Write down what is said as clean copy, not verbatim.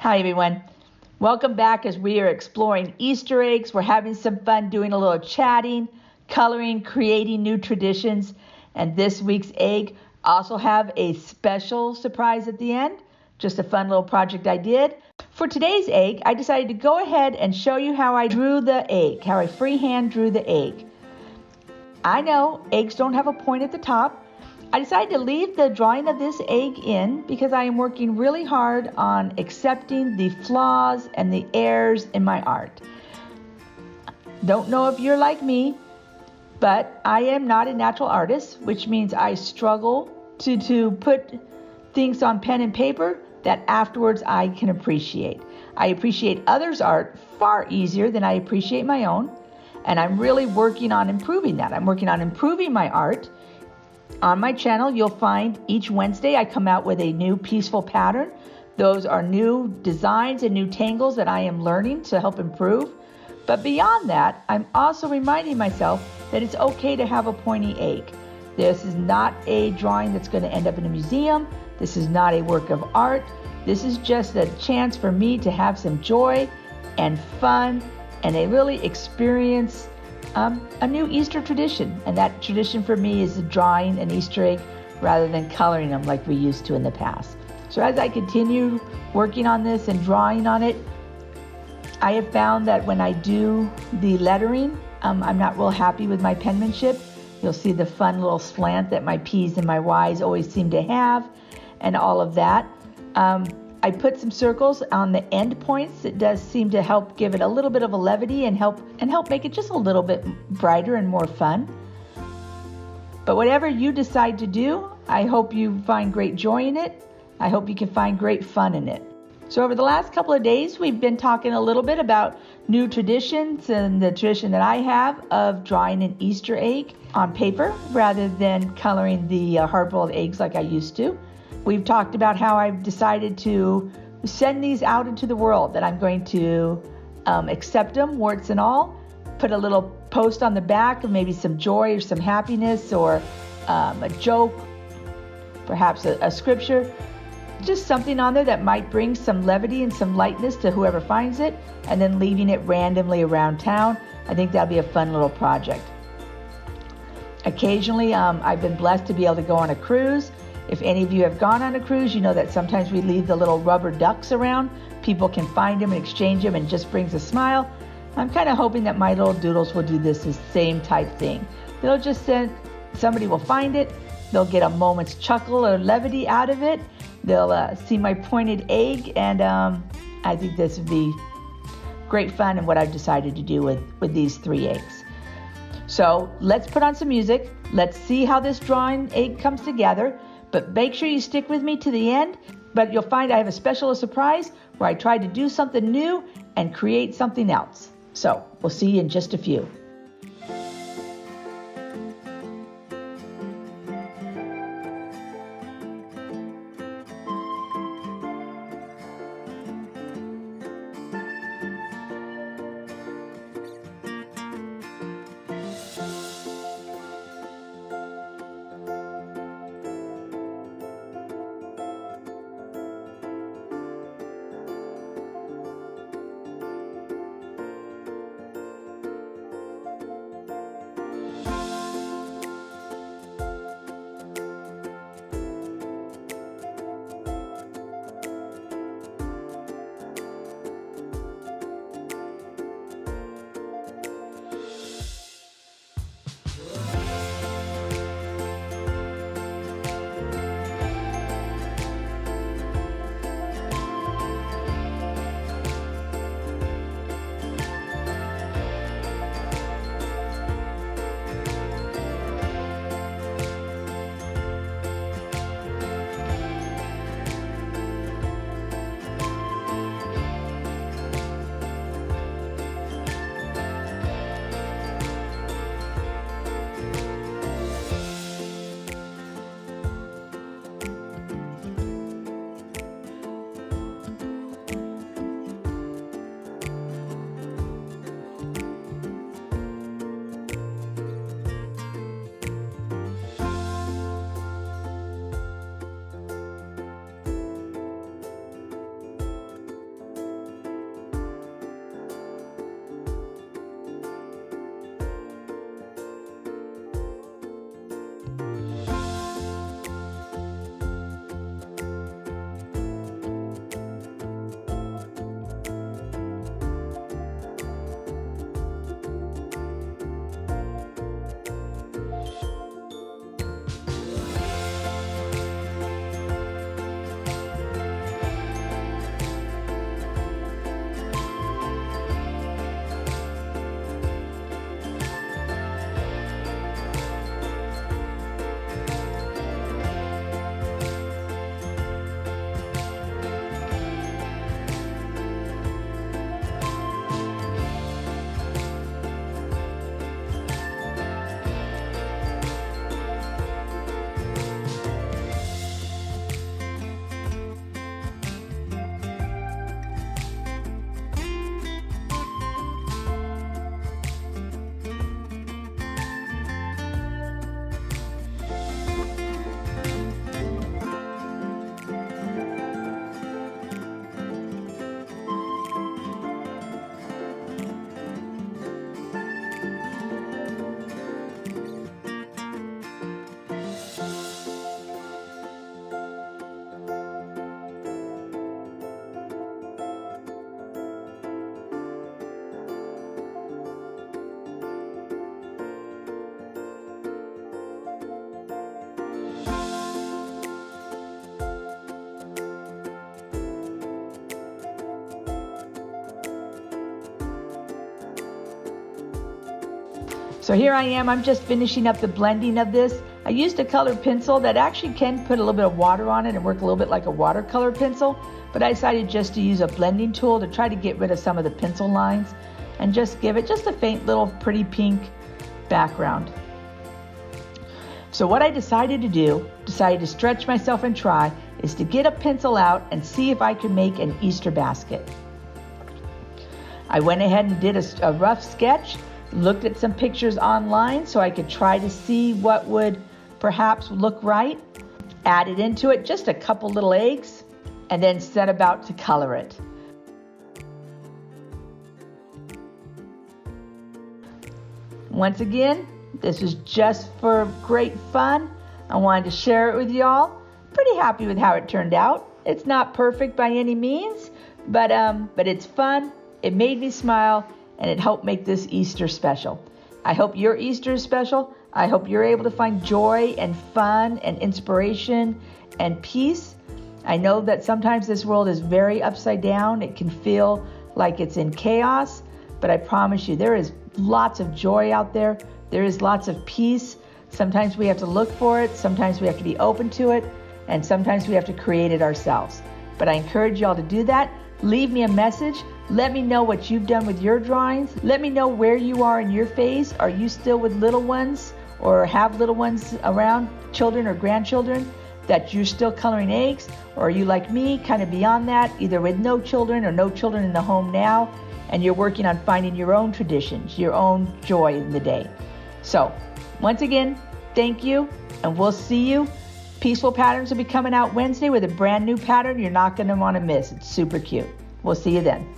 Hi everyone. Welcome back as we are exploring Easter eggs. We're having some fun doing a little chatting, coloring, creating new traditions. And this week's egg also have a special surprise at the end. Just a fun little project I did. For today's egg, I decided to go ahead and show you how I drew the egg, how I freehand drew the egg. I know eggs don't have a point at the top. I decided to leave the drawing of this egg in because I am working really hard on accepting the flaws and the errors in my art. Don't know if you're like me, but I am not a natural artist, which means I struggle to put things on pen and paper that afterwards I can appreciate. I appreciate others' art far easier than I appreciate my own, and I'm really working on improving that. I'm working on improving my art. On my channel, you'll find each Wednesday I come out with a new peaceful pattern. Those are new designs and new tangles that I am learning to help improve. But beyond that, I'm also reminding myself that it's okay to have a pointy egg. This is not a drawing that's going to end up in a museum. This is not a work of art. This is just a chance for me to have some joy and fun and a really experience a new Easter tradition, and that tradition for me is drawing an Easter egg rather than coloring them like we used to in the past. So as I continue working on this and drawing on it, I have found that when I do the lettering, I'm not real happy with my penmanship. You'll see the fun little slant that my P's and my Y's always seem to have and all of that. I put some circles on the end points. It does seem to help give it a little bit of a levity and help make it just a little bit brighter and more fun. But whatever you decide to do, I hope you find great joy in it. I hope you can find great fun in it. So over the last couple of days, we've been talking a little bit about new traditions and the tradition that I have of drawing an Easter egg on paper rather than coloring the hard-boiled eggs like I used to. We've talked about how I've decided to send these out into the world, that I'm going to accept them, warts and all, put a little post on the back of maybe some joy or some happiness or a joke, perhaps a scripture, just something on there that might bring some levity and some lightness to whoever finds it, and then leaving it randomly around town. I think that'll be a fun little project. Occasionally, I've been blessed to be able to go on a cruise. If any of you have gone on a cruise, you know that sometimes we leave the little rubber ducks around. People can find them and exchange them, and it just brings a smile. I'm kind of hoping that my little doodles will do this same type thing. They'll just send, somebody will find it, they'll get a moment's chuckle or levity out of it, they'll see my pointed egg, and I think this would be great fun and what I've decided to do with these 3 eggs. So let's put on some music. Let's see how this drawing egg comes together. But make sure you stick with me to the end. But you'll find I have a special surprise where I tried to do something new and create something else. So we'll see you in just a few. So here I am, I'm just finishing up the blending of this. I used a colored pencil that actually can put a little bit of water on it and work a little bit like a watercolor pencil, but I decided just to use a blending tool to try to get rid of some of the pencil lines and just give it just a faint little pretty pink background. So what I decided to stretch myself and try, is to get a pencil out and see if I could make an Easter basket. I went ahead and did a rough sketch, looked at some pictures online so I could try to see what would perhaps look right, added into it just a couple little eggs, and then set about to color it. Once again, this is just for great fun. I wanted to share it with y'all. Pretty happy with how it turned out. It's not perfect by any means, but it's fun. It made me smile, and it helped make this Easter special. I hope your Easter is special. I hope you're able to find joy and fun and inspiration and peace. I know that sometimes this world is very upside down. It can feel like it's in chaos, but I promise you there is lots of joy out there. There is lots of peace. Sometimes we have to look for it. Sometimes we have to be open to it. And sometimes we have to create it ourselves. But I encourage y'all to do that. Leave me a message. Let me know what you've done with your drawings. Let me know where you are in your phase. Are you still with little ones or have little ones around, children or grandchildren, that you're still coloring eggs? Or are you like me, kind of beyond that, either with no children or no children in the home now, and you're working on finding your own traditions, your own joy in the day? So, once again, thank you, and we'll see you. Peaceful Patterns will be coming out Wednesday with a brand new pattern you're not going to want to miss. It's super cute. We'll see you then.